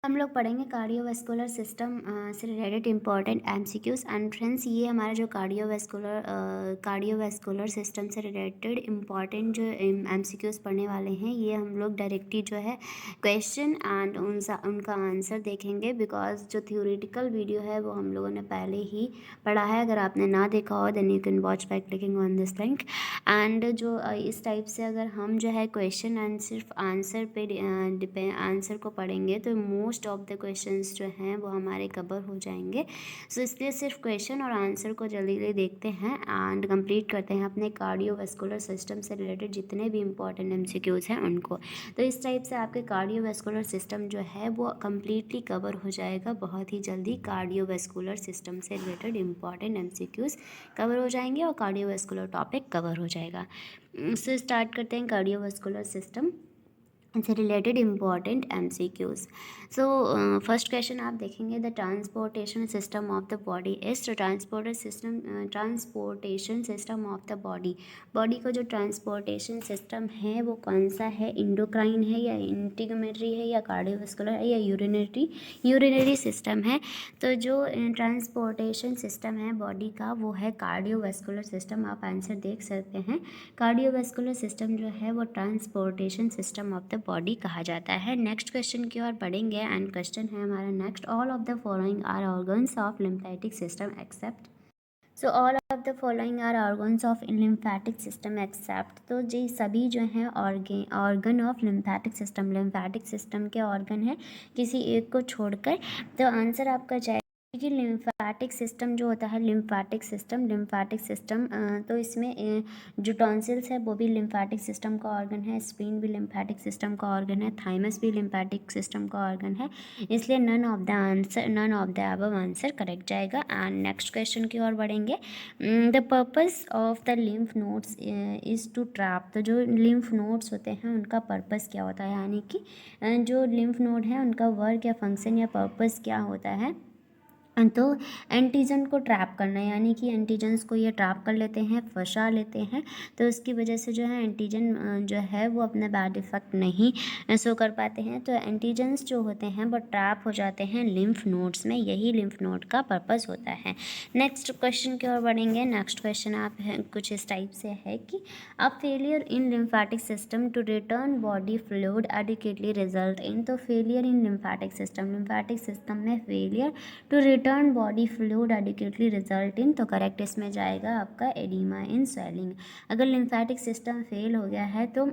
हम लोग पढ़ेंगे कार्डियोवैस्कुलर सिस्टम से related important MCQs. And friends, ये हमारा जो कार्डियोवैस्कुलर सिस्टम से रिलेटेड इंपॉर्टेंट जो एमसीक्यूज पढ़ने वाले हैं, ये हम लोग डायरेक्टली जो है क्वेश्चन एंड उनका आंसर देखेंगे। बिकॉज जो थ्योरेटिकल वीडियो है वो हम लोगों ने पहले ही पढ़ा है। अगर आपने ना देखा हो then you can watch by clicking on this link. And जो इस टाइप से अगर हम जो है क्वेश्चन एंड सिर्फ आंसर पे आंसर को पढ़ेंगे तो मोस्ट ऑफ द क्वेश्चंस जो हैं वो हमारे कवर हो जाएंगे। सो इसलिए सिर्फ क्वेश्चन और आंसर को जल्दी जल्दी देखते हैं एंड कंप्लीट करते हैं अपने कार्डियोवैस्कुलर सिस्टम से रिलेटेड जितने भी इंपॉर्टेंट एमसीक्यूज हैं उनको। तो इस टाइप से आपके कार्डियोवैस्कुलर सिस्टम जो है वो कम्प्लीटली कवर हो जाएगा बहुत ही जल्दी। कार्डियोवैस्कुलर सिस्टम से रिलेटेड इंपॉर्टेंट एमसीक्यूज कवर हो जाएंगे और कार्डियोवैस्कुलर टॉपिक कवर हो जाएगा। सो स्टार्ट करते हैं कार्डियोवैस्कुलर सिस्टम से related important MCQs. So first question आप देखेंगे, the transportation system of the body is. तो transportation system of the body का जो ट्रांसपोर्टेशन सिस्टम है वो कौन सा है? इंडोक्राइन है या इंटीग्यूमेटरी है या कार्डियोवैस्कुलर है या यूरिनरी सिस्टम है? तो जो ट्रांसपोर्टेशन सिस्टम है बॉडी का वो है कार्डियोवैस्कुलर सिस्टम। आप आंसर देख सकते हैं। कार्डियोवैस्कुलर सिस्टम जो है वो transportation system of the body कहा जाता है। नेक्स्ट क्वेश्चन की ओर बढ़ेंगे एंड क्वेश्चन है हमारा next, all of the following are organs of lymphatic system except. So all of the following are organs of lymphatic system except. तो जी सभी जो हैं ऑर्गन ऑफ लिम्फेटिक सिस्टम के ऑर्गन है किसी एक को छोड़कर। तो आंसर आपका जाएगा कि लिम्फेटिक सिस्टम जो होता है लिम्फेटिक सिस्टम तो इसमें जो टॉन्सिल्स है वो भी लिम्फेटिक सिस्टम का ऑर्गन है, स्प्लीन भी लिम्फेटिक सिस्टम का ऑर्गन है, थाइमस भी लिम्फेटिक सिस्टम का ऑर्गन है। इसलिए none of the above answer correct जाएगा। एंड नेक्स्ट क्वेश्चन की ओर बढ़ेंगे। The purpose of the lymph nodes is to trap. तो जो लिम्फ नोड्स होते हैं उनका पर्पस क्या होता है, यानी कि जो लिम्फ नोड है उनका वर्क या फंक्शन या पर्पस क्या होता है? तो एंटीजन को ट्रैप करना, यानी कि एंटीजन्स को ये ट्रैप कर लेते हैं, फंसा लेते हैं। तो उसकी वजह से जो है एंटीजन जो है वो अपना बैड इफेक्ट नहीं शो कर पाते हैं। तो एंटीजन्स जो होते हैं वो ट्रैप हो जाते हैं लिम्फ नोड्स में, यही लिम्फ नोड का पर्पस होता है। नेक्स्ट क्वेश्चन की ओर बढ़ेंगे। नेक्स्ट क्वेश्चन आप कुछ इस टाइप से है कि a failure in lymphatic system to return body fluid adequately result in. तो फेलियर इन लिम्फेटिक सिस्टम में failure to return body fluid adequately result in. तो करेक्ट इसमें जाएगा आपका एडिमा इन स्वेलिंग। अगर लिम्फेटिक सिस्टम फेल हो गया है तो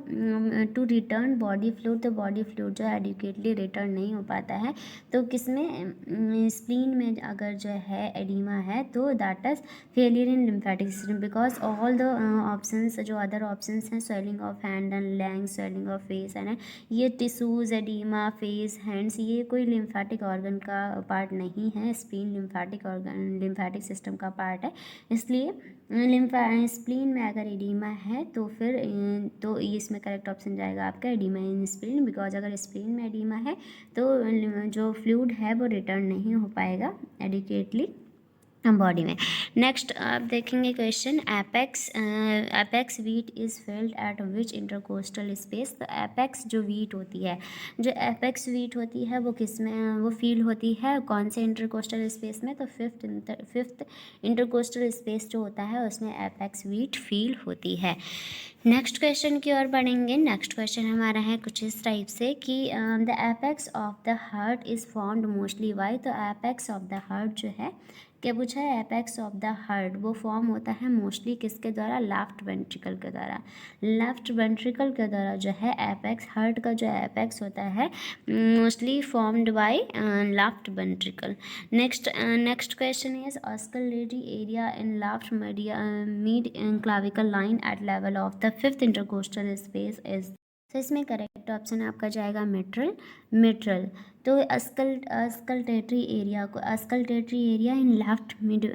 टू रिटर्न बॉडी फ्लूइड, तो बॉडी फ्लूइड जो है एडिक्वेटली रिटर्न नहीं हो पाता है। तो किसमें? स्प्लीन में अगर जो है एडिमा है तो that is failure in lymphatic system. Because all the options जो अदर ऑप्शंस हैं, swelling of hand and leg, swelling of face है ना, ये टिश्यूज एडिमा फेस हैंड्स ये कोई लिम्फेटिक ऑर्गन का पार्ट नहीं है। स्प्लीन लिम्फेटिक सिस्टम का पार्ट है। इसलिए स्प्लीन में अगर एडिमा है तो फिर तो इसमें करेक्ट ऑप्शन जाएगा आपका एडिमा इन स्प्लीन। बिकॉज अगर स्प्लीन में एडिमा है तो जो फ्लूइड है वो रिटर्न नहीं हो पाएगा एडिक्वेटली बॉडी में। नेक्स्ट आप देखेंगे question, apex wheat is filled eight which intercostal space. तो एपेक्स जो वीट होती है, जो एपेक्स वीट होती है वो किस में वो फील होती है, कौन से इंटरकोस्टल स्पेस में? तो फिफ्थ इंटरकोस्टल स्पेस जो होता है उसमें एपेक्स वीट फील होती है। नेक्स्ट क्वेश्चन की ओर बढ़ेंगे। नेक्स्ट क्वेश्चन हमारा है कुछ इस टाइप से कि the apex of the heart is formed mostly bye. तो एपेक्स ऑफ द हार्ट जो है क्या पूछा है? एपेक्स ऑफ द हार्ट वो फॉर्म होता है मोस्टली किसके द्वारा? लेफ्ट वेंट्रिकल के द्वारा। लेफ्ट वेंट्रिकल के द्वारा जो है एपेक्स, हार्ट का जो एपेक्स होता है mostly formed by left ventricle. Next question is auscultatory area in left mid clavicle line at level of the fifth intercostal space is. तो इसमें करेक्ट ऑप्शन आपका जाएगा मिट्रल। तो auscultatory area in left mid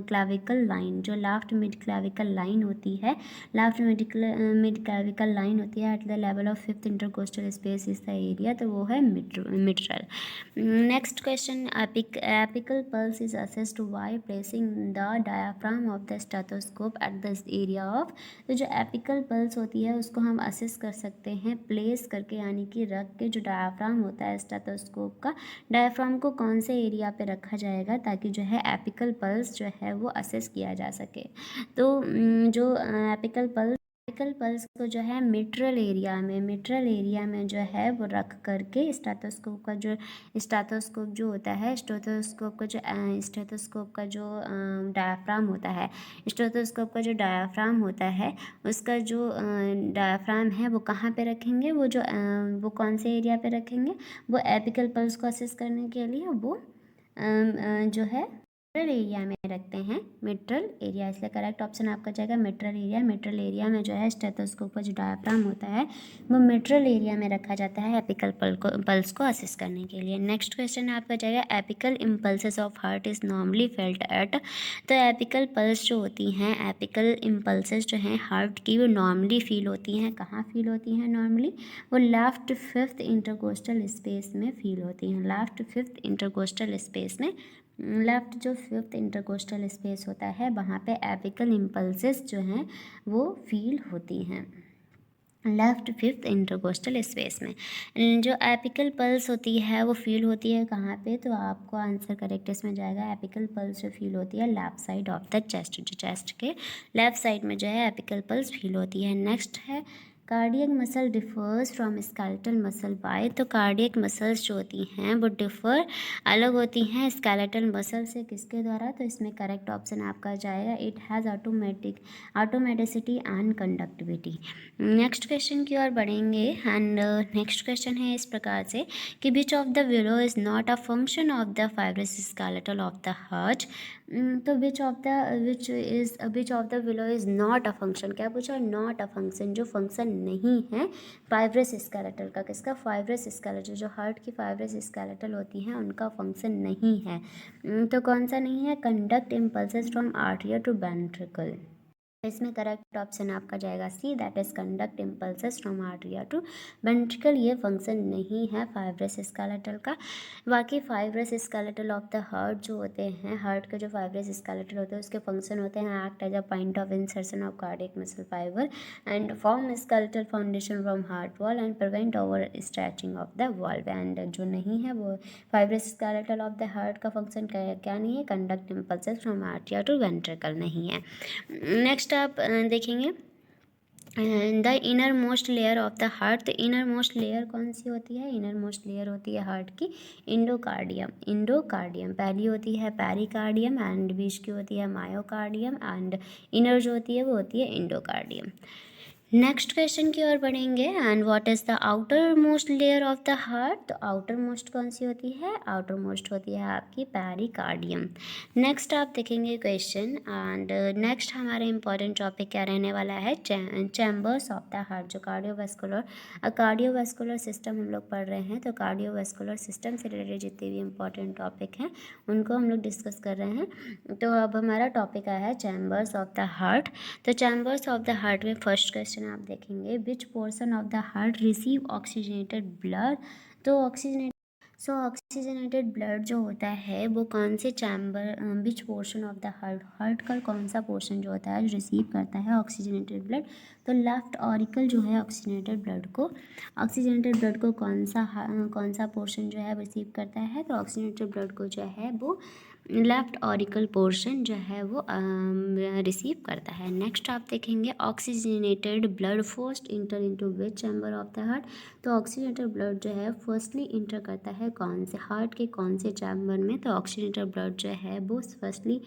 clavicle line, जो left mid clavicle line होती है, mid clavicle line होती है at the level of fifth intercostal space is the area, तो वो है mitral. Next question, apical pulse is assessed by placing the diaphragm of the stethoscope at the area of. तो जो apical pulse होती है उसको हम असेस कर सकते हैं प्लेस करके, यानी कि रख के जो डायाफ्राम होता है स्टेथोस्कोप का, डायफ्राम को कौन से एरिया पे रखा जाएगा ताकि जो है एपिकल पल्स जो है वो असेस किया जा सके। तो जो एपिकल पल्स को जो है मिट्रल एरिया में जो है वो रख करके स्टेथोस्कोप जो होता है, स्टेथोस्कोप का जो डायफ्राम होता है, स्टेथोस्कोप का जो डायफ्राम होता है उसका जो डायफ्राम है वो कहाँ पे रखेंगे, वो कौन से एरिया पे रखेंगे, वो एपिकल पल्स को असेस करने के लिए वो जो है मिट्रल एरिया में रखते हैं, मिट्रल एरिया, इसलिए करेक्ट ऑप्शन आपका जाएगा मिट्रल एरिया। मिट्रल एरिया में जो है स्टेथोस्कोप का जो डायफ्राम होता है वो मिट्रल एरिया में रखा जाता है एपिकल पल्स को असेस करने के लिए। नेक्स्ट क्वेश्चन आपका जाएगा apical impulses of heart is normally felt at. तो एपिकल पल्स जो होती हैं, एपिकल इम्पल्सेस जो हैं हार्ट की, वो नॉर्मली फील होती हैं, कहाँ फील होती हैं नॉर्मली, वो लेफ्ट फिफ्थ इंटरकोस्टल स्पेस में फील होती हैं, लेफ्ट फिफ्थ इंटरकोस्टल स्पेस में, लेफ्ट जो फिफ्थ इंटरकोस्टल स्पेस होता है वहाँ पे एपिकल इम्पल्सेस जो हैं वो फील होती हैं, लेफ्ट फिफ्थ इंटरकोस्टल स्पेस में। जो एपिकल पल्स होती है वो फील होती है कहाँ पे, तो आपको आंसर करेक्ट इसमें जाएगा, एपिकल पल्स जो फील होती है left side of the chest, जो चेस्ट के लेफ्ट साइड में जो है एपिकल पल्स फील होती है। नेक्स्ट है cardiac muscle differs from skeletal muscle by. तो कार्डियक मसल्स जो होती हैं वो डिफर, अलग होती हैं स्केलेटल मसल से, किसके द्वारा, तो इसमें करेक्ट ऑप्शन आपका जाएगा it has automaticity and conductivity. Next question की ओर बढ़ेंगे एंड नेक्स्ट क्वेश्चन है इस प्रकार से कि which of the below is not a function of the fibrous skeletal of the heart. तो which of the below is not a function, क्या पूछा, नॉट अ फंक्शन, जो फंक्शन नहीं है फाइब्रस स्केलेटल का, किसका, फाइब्रस स्केलेटल, जो heart की फाइब्रस स्केलेटल होती हैं उनका फंक्शन नहीं है। तो कौन सा नहीं है, conduct impulses from atria to ventricle, इसमें करेक्ट ऑप्शन आपका जाएगा C, that is conduct impulses from atria to ventricle, ये फंक्शन नहीं है फाइब्रस स्केलेटल का। बाकी fibrous skeletal of the heart जो होते हैं, हार्ट के जो फाइब्रस स्केलेटल होते हैं उसके फंक्शन होते हैं act as a point of insertion of cardiac muscle fibre and form skeletal foundation from heart wall and prevent over stretching of the valve. And जो नहीं है वो fibrous skeletal of the heart का function क्या नहीं है, conduct impulses from atria to ventricle नहीं है। नेक्स्ट आप देखेंगे the innermost layer of the heart. तो इनर मोस्ट लेयर कौन सी होती है, इनर मोस्ट लेयर होती है हार्ट की इंडोकार्डियम, पहली होती है पेरिकार्डियम एंड बीच की होती है मायोकार्डियम एंड इनर जो होती है वो होती है इंडोकार्डियम। नेक्स्ट क्वेश्चन की ओर बढ़ेंगे and what is the outer most layer of the heart. तो आउटर मोस्ट कौन सी होती है, आउटर मोस्ट होती है आपकी पेरिकार्डियम। नेक्स्ट आप देखेंगे क्वेश्चन एंड नेक्स्ट हमारा इंपॉर्टेंट टॉपिक क्या रहने वाला है, चैम्बर्स ऑफ द हार्ट, जो कार्डियोवैस्कुलर सिस्टम हम लोग पढ़ रहे हैं, तो कार्डियोवैस्कुलर सिस्टम से रिलेटेड जितने भी इंपॉर्टेंट टॉपिक हैं उनको हम लोग डिस्कस कर रहे हैं। तो अब हमारा टॉपिक आया है चैम्बर्स ऑफ द हार्ट। तो चैम्बर्स ऑफ द हार्ट में फर्स्ट क्वेश्चन आप देखेंगे which portion of the heart receive oxygenated blood. तो ऑक्सीजनेटेड ब्लड जो होता है वो कौन से chamber, which portion of the heart का कौन सा पोर्शन जो होता है जो रिसीव करता है ऑक्सीजनेटेड ब्लड। तो लेफ्ट ऑरिकल जो है ऑक्सीजनेटेड ब्लड को कौन सा पोर्शन जो है रिसीव करता है, तो ऑक्सीजनेटेड ब्लड को जो है वो लेफ्ट ऑरिकल पोर्शन जो है वो रिसीव करता है। नेक्स्ट आप देखेंगे oxygenated blood first inter into which chamber of the heart. तो ऑक्सीजनेटेड ब्लड जो है फर्स्टली इंटर करता है कौन से, हार्ट के कौन से चैम्बर में, तो ऑक्सीजनेटेड ब्लड जो है वो फर्स्टली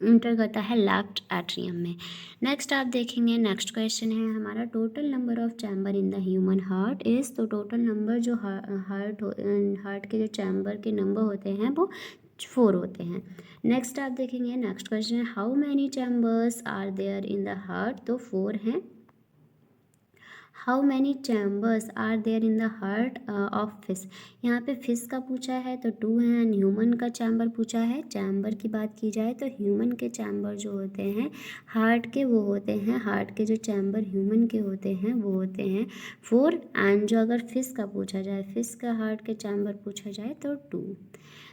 इंटर करता है लेफ्ट एट्रियम में। नेक्स्ट आप देखेंगे नेक्स्ट क्वेश्चन है हमारा total number of chamber in the human heart is. तो टोटल नंबर जो हार्ट के जो चैम्बर के नंबर होते हैं वो 4 होते हैं। नेक्स्ट आप देखेंगे नेक्स्ट क्वेश्चन है how many chambers are there in the heart. तो 4 हैं। How many chambers are there in the heart of fish. यहाँ पे फिश का पूछा है तो 2 हैं एंड ह्यूमन का चैम्बर पूछा है। चैम्बर की बात की जाए तो ह्यूमन के चैम्बर जो होते हैं हार्ट के वो होते हैं, हार्ट के जो चैम्बर ह्यूमन के होते हैं वो होते हैं 4 एंड जो अगर फिश का पूछा जाए, फिश का हार्ट के चैम्बर पूछा जाए तो 2।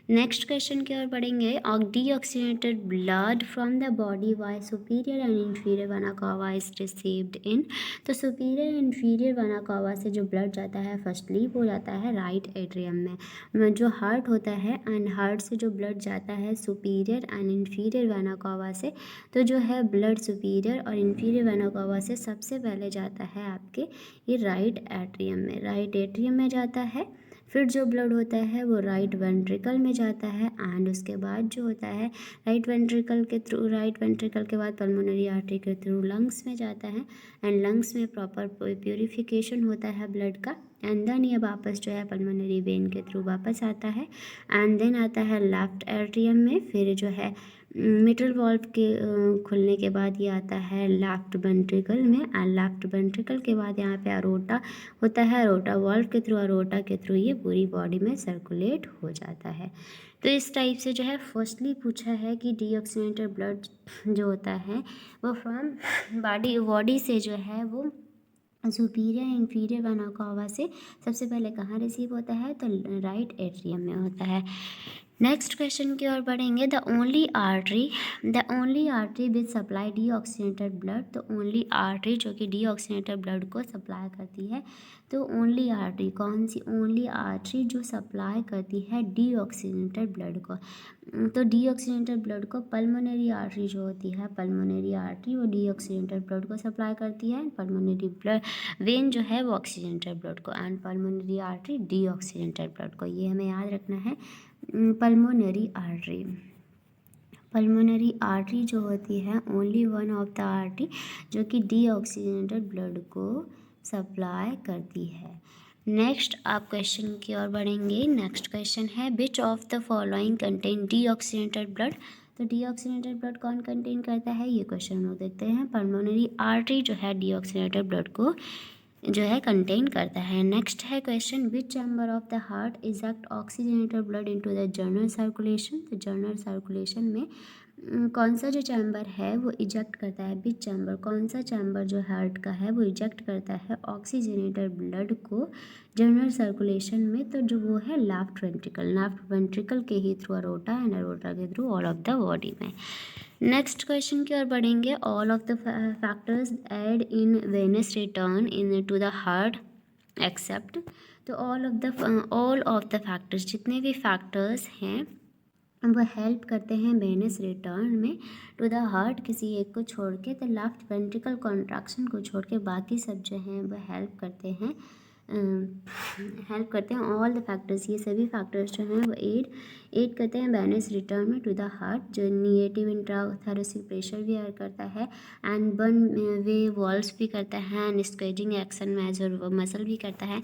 नेक्स्ट क्वेश्चन की ओर बढ़ेंगे। Deoxygenated blood from the body by superior and inferior vena cava is received in. तो superior and inferior vena cava से जो ब्लड जाता है फर्स्टली वो जाता है राइट एट्रियम में। जो हार्ट होता है एंड हार्ट से जो ब्लड जाता है superior and inferior vena cava से, तो जो है ब्लड सुपीरियर और इंफीरियर वेना कावा से सबसे पहले जाता है आपके ये राइट एट्रियम में जाता है। फिर जो ब्लड होता है वो राइट वेंट्रिकल में जाता है एंड उसके बाद जो होता है राइट वेंट्रिकल के बाद पल्मोनरी आर्टरी के थ्रू लंग्स में जाता है एंड लंग्स में प्रॉपर प्यूरिफिकेशन होता है ब्लड का एंड देन ये वापस जो है पल्मोनरी वेन के थ्रू वापस आता है एंड देन आता है लेफ्ट एट्रियम में। फिर जो है मिट्रल वॉल्व के खुलने के बाद ये आता है लेफ्ट वेंट्रिकल में एंड लेफ्ट वेंट्रिकल के बाद यहाँ पे अरोटा होता है। अरोटा वॉल्व के थ्रू ये पूरी बॉडी में सर्कुलेट हो जाता है। तो इस टाइप से जो है फर्स्टली पूछा है कि डीऑक्सीजनेटेड ब्लड जो होता है वो फ्रॉम बॉडी से जो है वो सुपीरियर इंफीरियर वेना कावा से सबसे पहले कहाँ रिसीव होता है, तो राइट एट्रियम में होता है। नेक्स्ट क्वेश्चन की ओर बढ़ेंगे। The only artery which supply deoxygenated blood. तो ओनली आर्टरी जो कि डीऑक्सीजनेटेड ब्लड को सप्लाई करती है, तो ओनली आर्टरी कौन सी, ओनली आर्टरी जो सप्लाई करती है डीऑक्सीजनेटेड ब्लड को, तो डीऑक्सीजनेटेड ब्लड को पल्मोनरी आर्टरी जो होती है, पल्मोनरी आर्टरी वो डीऑक्सीजनेटेड ब्लड को सप्लाई करती है। पल्मोनरी ब्लड वेन जो है वो ऑक्सीजनेटेड ब्लड को and pulmonary artery deoxygenated blood को, ये हमें याद रखना है। पल्मोनरी आर्टरी जो होती है only one of the artery जो कि डीऑक्सीजनेटेड ब्लड को सप्लाई करती है। नेक्स्ट आप क्वेश्चन की ओर बढ़ेंगे। नेक्स्ट क्वेश्चन है which of the following contain deoxygenated blood. तो डीऑक्सीजनेटेड ब्लड कौन कंटेन करता है, ये क्वेश्चन हम लोग देखते हैं। पल्मोनरी आर्टरी जो है डीऑक्सीजनेटेड ब्लड को जो है कंटेन करता है। नेक्स्ट है question which chamber of the heart eject oxygenated blood into the general circulation. तो जनरल सर्कुलेशन में कौन सा जो चैम्बर है वो इजेक्ट करता है, विच चैम्बर कौन सा चैम्बर जो हार्ट का है वो इजेक्ट करता है ऑक्सीजनेटेड ब्लड को जनरल सर्कुलेशन में, तो जो वो है लेफ्ट वेंट्रिकल के ही थ्रू अरोटा एंड अरोटा के through all of the body में। नेक्स्ट क्वेश्चन की ओर बढ़ेंगे। All of the factors aid in venous return into the heart except. तो ऑल ऑफ द फैक्टर्स जितने भी फैक्टर्स हैं वो हेल्प करते हैं वेनस रिटर्न में टू द हार्ट, किसी एक को छोड़ के, तो लेफ्ट वेंट्रिकल कॉन्ट्रैक्शन को छोड़ के बाकी सब जो हैं वो हेल्प करते हैं ऑल द फैक्टर्स, ये सभी फैक्टर्स जो हैं वो एड करते हैं वेनस रिटर्न में टू द हार्ट। जो निगेटिव इंट्राथोरेसिक प्रेशर भी ऐड करता है एंड वन वे वॉल्व्स भी करता है and squeezing action major muscle भी करता है।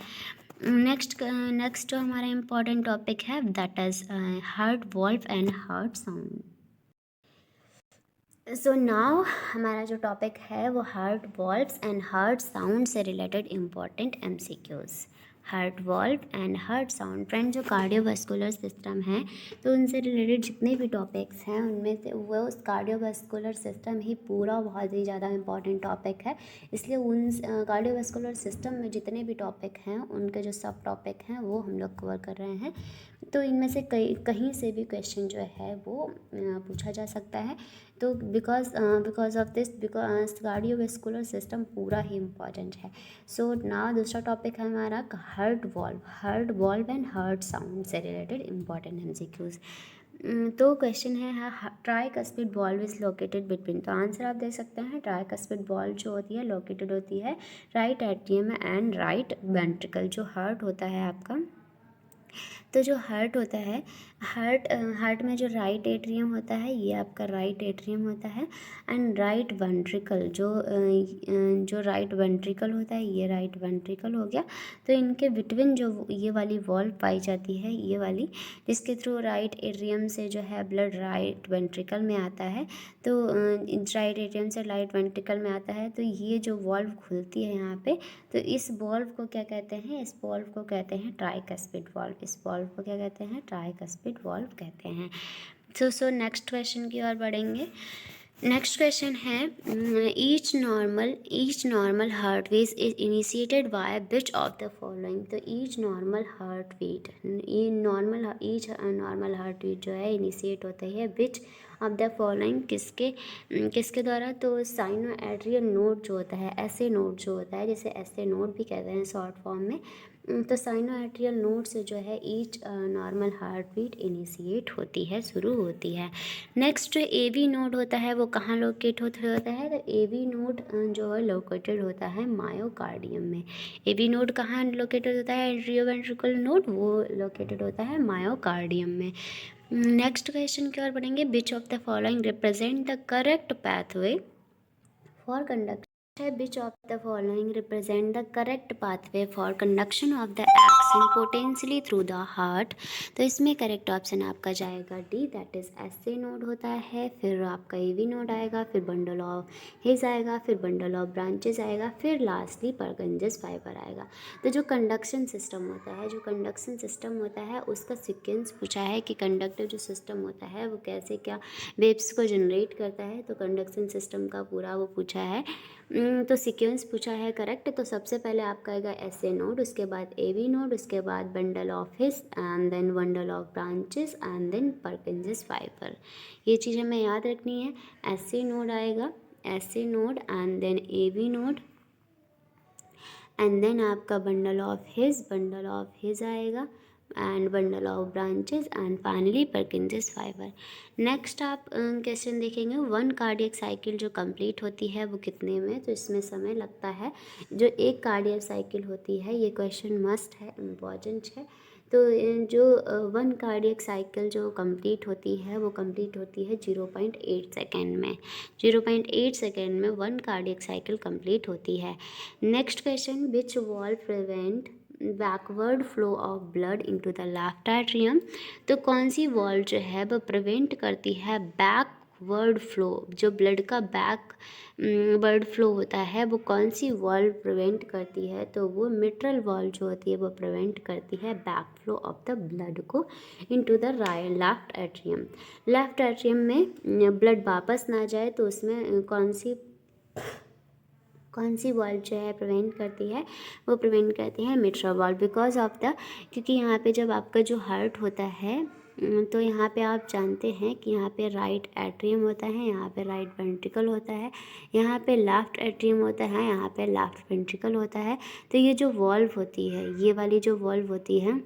नेक्स्ट जो हमारा इम्पॉर्टेंट टॉपिक है that is heart valve and heart sound. So now हमारा जो टॉपिक है वो heart valves and heart sound से related important MCQs. Heart valve and heart sound friend जो कार्डियोवास्कुलर सिस्टम है, तो उनसे रिलेटेड जितने भी टॉपिक्स हैं उनमें से वो उस कार्डियोवास्कुलर सिस्टम ही पूरा बहुत ही ज़्यादा इम्पॉर्टेंट टॉपिक है। इसलिए उन कार्डियोवास्कुलर सिस्टम में जितने भी टॉपिक हैं उनके जो सब टॉपिक हैं वो हम लोग कवर कर रहे हैं। तो इनमें से कहीं से भी क्वेश्चन जो है वो पूछा जा सकता है। तो because of this cardiovascular system पूरा ही इम्पॉर्टेंट है। सो नाउ दूसरा टॉपिक है हमारा heart valve and heart sound से रिलेटेड इम्पॉर्टेंट एमसीक्यूज। तो क्वेश्चन है tricuspid valve is located between. तो आंसर आप देख सकते हैं ट्राइकस्पिड वॉल्व जो होती है लोकेटेड होती है right atrium and right ventricle. जो हार्ट होता है आपका, तो जो हार्ट होता है हार्ट में जो राइट एट्रियम होता है ये आपका राइट एट्रियम होता है एंड राइट वेंट्रिकल जो राइट वेंट्रिकल होता है ये राइट वेंट्रिकल हो गया। तो इनके बिटवीन जो ये वाली वॉल्व पाई जाती है ये वाली, जिसके थ्रू राइट एट्रियम से जो है ब्लड राइट वेंट्रिकल में आता है, तो राइट एट्रियम से राइट वेंट्रिकल में आता है, तो ये जो वॉल्व खुलती है यहाँ पे, तो इस वॉल्व को क्या कहते हैं, इस वॉल्व को कहते हैं ट्राइकस्पिड वॉल्व। इस वॉल्व को क्या कहते हैं, ट्राइकस्पिड वॉल्व कहते हैं। सो नेक्स्ट क्वेश्चन की ओर बढ़ेंगे। नेक्स्ट क्वेश्चन है each normal heart beat is initiated by which of the following. तो each normal heart beat heart beat जो है इनिशिएट होता है विच ऑफ द फॉलोइंग किसके द्वारा। तो साइनो एट्रियल नोड जो होता है, ऐसे नोड जो होता है, जैसे ऐसे नोड भी कहते हैं शॉर्ट फॉर्म में, तो साइनो एट्रियल नोड से जो है each normal heart beat initiate होती है, शुरू होती है। नेक्स्ट जो एवी नोड होता है वो कहाँ लोकेट होता है। तो एवी नोड जो है लोकेटेड होता है मायोकार्डियम में। एवी नोड कहाँ लोकेटेड होता है, एट्रियोवेंट्रिकल नोड, वो लोकेटेड होता है मायोकार्डियम में। नेक्स्ट क्वेश्चन की ओर बढ़ेंगे। Which of the following represent the correct pathway for conduction है। Which of the following represent the correct pathway for conduction of the action potentially through the heart. तो इसमें correct option आपका जाएगा D, that is SA node होता है, फिर आपका AV node आएगा, फिर बंडल ऑफ हिज आएगा, फिर बंडल ऑफ ब्रांचेस आएगा, फिर लास्टली परगंजस फाइबर आएगा। तो जो कंडक्शन सिस्टम होता है उसका सिक्वेंस पूछा है कि कंडक्टिव जो सिस्टम होता है वो कैसे क्या वेव्स को जनरेट करता है। तो कंडक्शन सिस्टम का पूरा वो पूछा है, तो सीक्वेंस पूछा है करेक्ट। तो सबसे पहले आपका आएगा एसए नोड, उसके बाद एवी नोड, उसके बाद bundle of His and then bundle of branches and then Purkinje fibre. ये चीज़ हमें याद रखनी है। एसए नोड आएगा, SA node and then AV node and then आपका बंडल ऑफ हिज आएगा and bundle of branches and finally Purkinje fibre. Next आप क्वेश्चन देखेंगे, वन कार्डियक साइकिल जो कंप्लीट होती है वो कितने में। तो इसमें समय लगता है, जो एक कार्डियक साइकिल होती है, ये क्वेश्चन मस्ट है, इम्पॉर्टेंट है। तो जो वन कार्डियक साइकिल जो कंप्लीट होती है वो कंप्लीट होती है 0.8 सेकेंड में। 0.8 सेकेंड में वन कार्डियक साइकिल कंप्लीट होती है। Next question, which valve prevent backward flow of blood into the left atrium. तो कौन सी वॉल्व जो है वो प्रिवेंट करती है बैकवर्ड फ्लो, जो ब्लड का बैकवर्ड फ्लो होता है वो कौन सी वॉल्व प्रिवेंट करती है। तो वो मिट्रल वॉल्व जो होती है वो प्रिवेंट करती है back flow of the blood को into the left atrium. Left atrium में ब्लड वापस ना जाए तो उसमें कौन सी वॉल्व जो है प्रिवेंट करती है, वो प्रिवेंट करती है mitral valve, because of the, क्योंकि यहाँ पे जब आपका जो हार्ट होता है तो यहाँ पे आप जानते हैं कि यहाँ पे राइट एट्रियम होता है, यहाँ पे राइट वेंट्रिकल होता है, यहाँ पे लेफ्ट एट्रियम होता है, यहाँ पे लेफ्ट वेंट्रिकल होता है। तो ये जो वॉल्व होती है, ये वाली जो वॉल्व होती है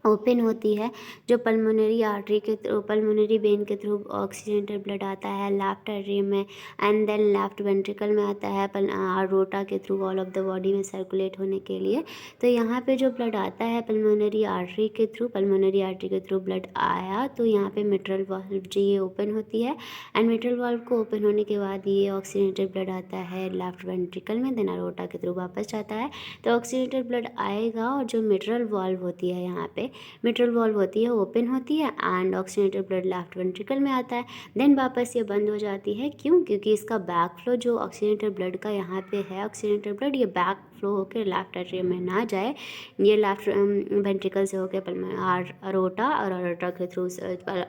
ओपन होती है, जो पल्मोनरी आर्टरी के थ्रू, पल्मोनरी वेन के थ्रू ऑक्सीजनेटेड ब्लड आता है लेफ्ट एट्रियम में एंड देन लेफ्ट वेंट्रिकल में आता है आर्टोटा के through all of the body में सर्कुलेट होने के लिए। तो यहाँ पे जो ब्लड आता है पल्मोनरी आर्टरी के थ्रू ब्लड आया, तो यहाँ पे मिट्रल वाल्व जो ये ओपन होती है एंड मिट्रल वाल्व को ओपन होने के बाद ये ऑक्सीजनेटेड ब्लड आता है लेफ्ट वेंट्रिकल में, देन आर्टोटा के थ्रू वापस जाता है। तो ऑक्सीजनेटेड ब्लड आएगा और जो मिट्रल वाल्व होती है, यहाँ पे मिट्रल वॉल्व होती है, ओपन होती है and oxygenated blood left ventricle में आता है, देन वापस ये बंद हो जाती है। क्यों? क्योंकि इसका बैक फ्लो जो ऑक्सीजनेटेड ब्लड का यहाँ पे है, ऑक्सीजनेटेड ब्लड ये बैक फ्लो होकर लेफ्ट एट्रियम में ना जाए, ये लेफ्ट वेंट्रिकल से होकर अरोटा और अरोटा के थ्रू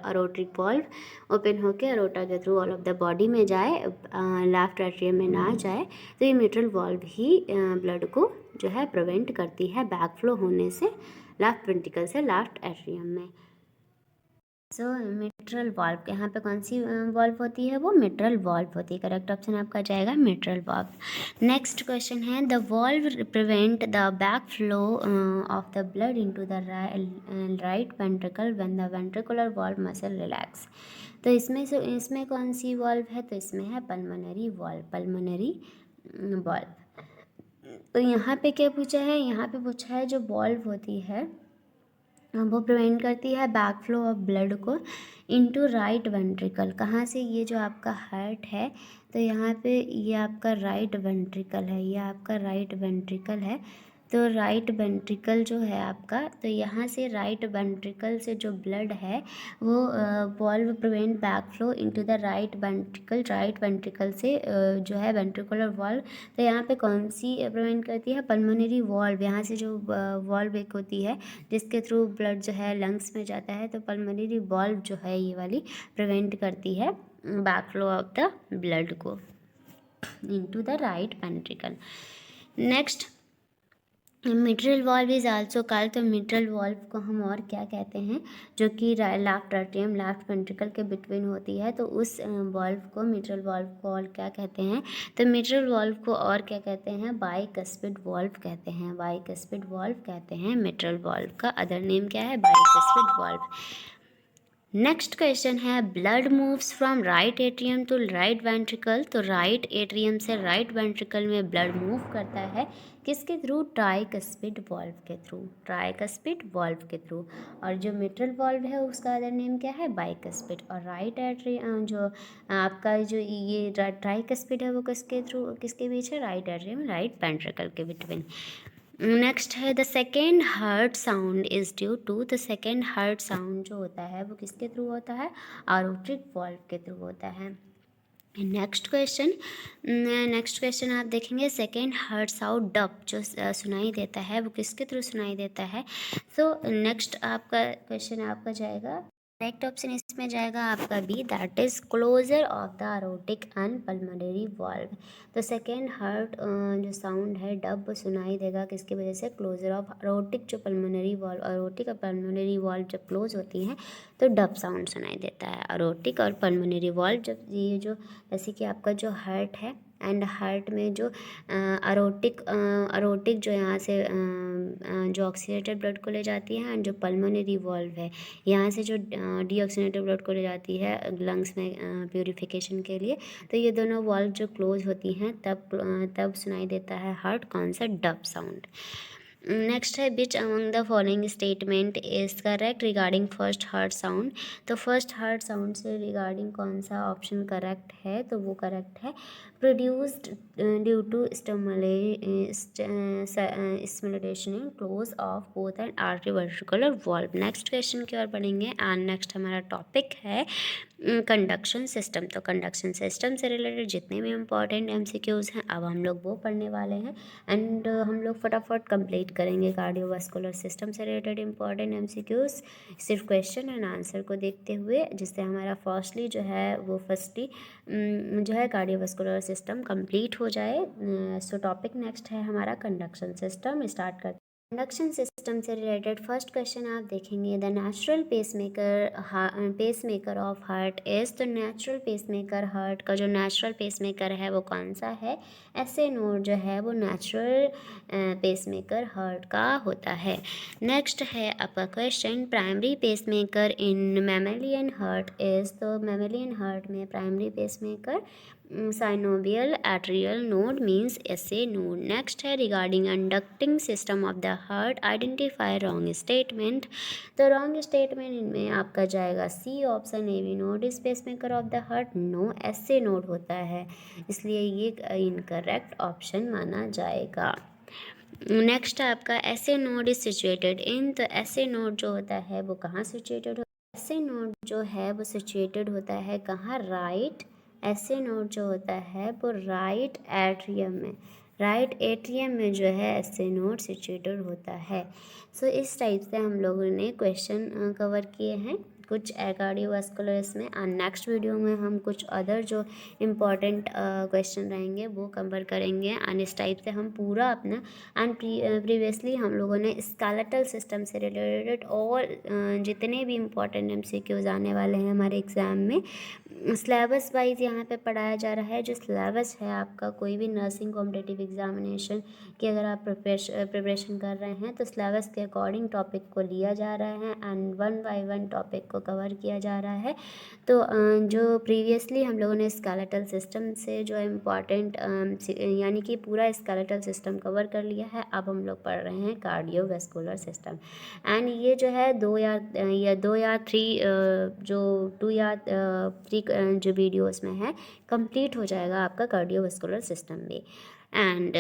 अरोट्रिक वॉल्व ओपन होकर अरोटा के through all of the body में जाए, लेफ्ट एट्रियम में ना जाए। तो ये मिट्रल वॉल्व ही ब्लड को जो है प्रिवेंट करती है बैक फ्लो होने से लेफ्ट वेंट्रिकल से लेफ्ट एट्रियम में। सो मिट्रल वॉल्व, यहाँ पे कौन सी वॉल्व होती है, वो मिट्रल वॉल्व होती है। करेक्ट ऑप्शन आपका जाएगा मिट्रल वॉल्व। नेक्स्ट क्वेश्चन है, the valve prevent the back flow of the blood into the right ventricle when the ventricular valve muscle relax. तो इसमें कौन सी वॉल्व है, तो इसमें है पल्मोनरी वॉल्व। तो यहाँ पे क्या पूछा है, यहाँ पे पूछा है जो वॉल्व होती है वो प्रिवेंट करती है बैक फ्लो ऑफ ब्लड को इनटू राइट वेंट्रिकल। कहाँ से, ये जो आपका हार्ट है, तो यहाँ पे ये आपका राइट वेंट्रिकल है, ये आपका राइट वेंट्रिकल है। तो राइट वेंट्रिकल जो है आपका, तो यहाँ से राइट वेंट्रिकल से जो ब्लड है वो valve prevent back flow into the right ventricle से जो है वेंट्रिकुलर वॉल्व, तो यहाँ पे कौन सी प्रिवेंट करती है, पल्मोनरी वॉल्व। यहाँ से जो वॉल्व एक होती है जिसके थ्रू ब्लड जो है लंग्स में जाता है, तो पल्मोनरी वॉल्व जो है ये वाली प्रिवेंट करती है back flow of the blood को into the right ventricle. Next, mitral valve is also called, तो मिट्रल वॉल्व को हम और क्या कहते हैं, जो कि लेफ्ट एट्रियम लेफ्ट वेंट्रिकल के बिटवीन होती है, तो उस वॉल्व को मिट्रल वॉल्व को और क्या कहते हैं, तो मिट्रल वॉल्व को और क्या कहते हैं, बाइकस्पिड वॉल्व कहते हैं, बाइकस्पिड वॉल्व कहते हैं मिट्रल वॉल्व का अदर नेम क्या है, बाइकस्पिड वॉल्व। नेक्स्ट क्वेश्चन है, blood moves from right atrium to right ventricle, तो राइट एट्रियम से राइट वेंट्रिकल में ब्लड मूव करता है किसके थ्रू, ट्राइकस्पिड वॉल्व के थ्रू, ट्राइकस्पिड वॉल्व के थ्रू। और जो मिट्रल वॉल्व है उसका अदर नेम क्या है, बाइकस्पिड। और राइट एट्रियम जो आपका जो ये ट्राइकस्पिड है वो किसके थ्रू, किसके बीच है, राइट एट्रियम राइट वेंट्रिकल के बिटवीन। नेक्स्ट है, the second heart sound is due to, the second heart sound जो होता है वो किसके थ्रू होता है, आरोट्रिक वॉल्व के थ्रू होता है। नेक्स्ट क्वेश्चन आप देखेंगे, सेकेंड हार्ट साउंड डब जो सुनाई देता है वो किसके थ्रू सुनाई देता है। तो नेक्स्ट आपका क्वेश्चन आपका जाएगा, करेक्ट ऑप्शन इसमें जाएगा आपका B, that is closure of the aortic and pulmonary valve. तो सेकेंड हार्ट जो साउंड है डब सुनाई देगा किसकी वजह से, क्लोजर ऑफ अरोटिक जो पल्मोनरी वॉल्व, अरोटिक और पल्मोनरी वॉल्व जब क्लोज होती हैं तो डब साउंड सुनाई देता है। अरोटिक और पल्मोनरी वॉल्व जब ये जो जैसे कि आपका जो हार्ट है एंड हार्ट में जो अरोटिक जो यहाँ से जो ऑक्सीनेटेड ब्लड को ले जाती है, एंड जो पल्मोनरी वॉल्व है यहाँ से जो डीऑक्सीनेटेड ब्लड को ले जाती है लंग्स में प्यूरिफिकेशन के लिए, तो ये दोनों वॉल्व जो क्लोज होती हैं तब सुनाई देता है हार्ट कौन सा, डब साउंड। नेक्स्ट है, which among the following statement is correct regarding first heart sound, तो फर्स्ट हार्ट साउंड से रिगार्डिंग कौन सा ऑप्शन करेक्ट है, तो वो करेक्ट है, produced due to stimulation close of both and artery ventricular valve. Next question की ओर बढ़ेंगे एंड नेक्स्ट हमारा टॉपिक है कंडक्शन सिस्टम। तो कंडक्शन सिस्टम से रिलेटेड जितने भी इम्पॉर्टेंट एमसीक्यूज़ हैं अब हम लोग वो पढ़ने वाले हैं एंड हम लोग फटाफट कंप्लीट करेंगे कार्डियोवास्कुलर सिस्टम से रिलेटेड इम्पॉर्टेंट एमसीक्यूज़ सिर्फ क्वेश्चन एंड आंसर को देखते हुए, जिससे हमारा फर्स्टली जो है कार्डियोवास्कुलर सिस्टम कंप्लीट हो जाए। सो टॉपिक नेक्स्ट है हमारा कंडक्शन सिस्टम, स्टार्ट करते हैं। कंडक्शन सिस्टम से रिलेटेड फर्स्ट क्वेश्चन आप देखेंगे, the natural pacemaker of heart is, तो नेचुरल पेसमेकर हार्ट का जो नेचुरल पेसमेकर है वो कौन सा है, ऐसे नोड जो है वो नेचुरल पेसमेकर हार्ट का होता है। नेक्स्ट है आपका question, primary pacemaker in mammalian heart is, तो मैमेलियन हार्ट में primary pacemaker synovial atrial node means SA node. Next है, regarding conducting system of the heart identify wrong statement, तो wrong statement इनमें आपका जाएगा C option, A V node is pacemaker of the heart, no SA node होता है, इसलिए ये incorrect option माना जाएगा। नेक्स्ट आपका ऐसे नोड इज सिचुएटेड इन, तो ऐसे नोड जो होता है वो कहाँ सिचुएटेड, ऐसे नोड जो है वो सिचुएटेड होता है कहाँ, राइट, ऐसे नोड जो होता है वो राइट एट्रियम में, राइट एट्रियम में जो है ऐसे नोड सिचुएटेड होता है। सो इस टाइप से हम लोगों ने क्वेश्चन कवर किए हैं कुछ कार्डियोवास्कुलर इसमें, और नेक्स्ट वीडियो में हम कुछ अदर जो इम्पॉर्टेंट क्वेश्चन रहेंगे वो कवर करेंगे, एंड इस टाइप से हम पूरा अपना एंड प्रीवियसली हम लोगों ने स्केलेटल सिस्टम से रिलेटेड और जितने भी इम्पॉर्टेंट एमसीक्यूज आने वाले हैं हमारे एग्ज़ाम में सिलेबस वाइज यहाँ पे पढ़ाया जा रहा है। जो सिलेबस है आपका कोई भी नर्सिंग कॉम्पिटिटिव एग्जामिनेशन की अगर आप प्रिपरेशन कर रहे हैं तो सिलेबस के अकॉर्डिंग टॉपिक को लिया जा रहा है एंड 1 बाय 1 टॉपिक को कवर किया जा रहा है। तो जो प्रीवियसली हम लोगों ने स्केलेटल सिस्टम से जो इम्पॉर्टेंट यानी कि पूरा स्केलेटल सिस्टम कवर कर लिया है, अब हम लोग पढ़ रहे हैं कार्डियोवास्कुलर सिस्टम एंड ये जो है 2 या 3 जो 2 या 3 जो वीडियोस में है कंप्लीट हो जाएगा आपका कार्डियोवास्कुलर सिस्टम भी। एंड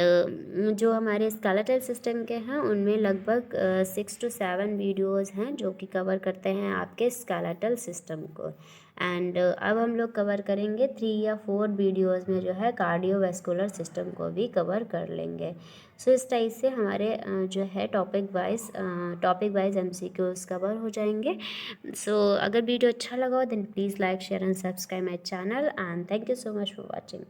जो हमारे स्केलेटल सिस्टम के हैं उनमें लगभग 6 to 7 वीडियोज़ हैं जो कि कवर करते हैं आपके स्केलेटल सिस्टम को। एंड अब हम लोग कवर करेंगे 3 या 4 वीडियोज़ में जो है कार्डियोवैस्कुलर सिस्टम को भी कवर कर लेंगे। सो इस टाइप से हमारे जो है टॉपिक वाइज MCQs कवर हो जाएंगे। सो अगर वीडियो अच्छा लगा हो then please like share and subscribe my channel and thank you so much for watching.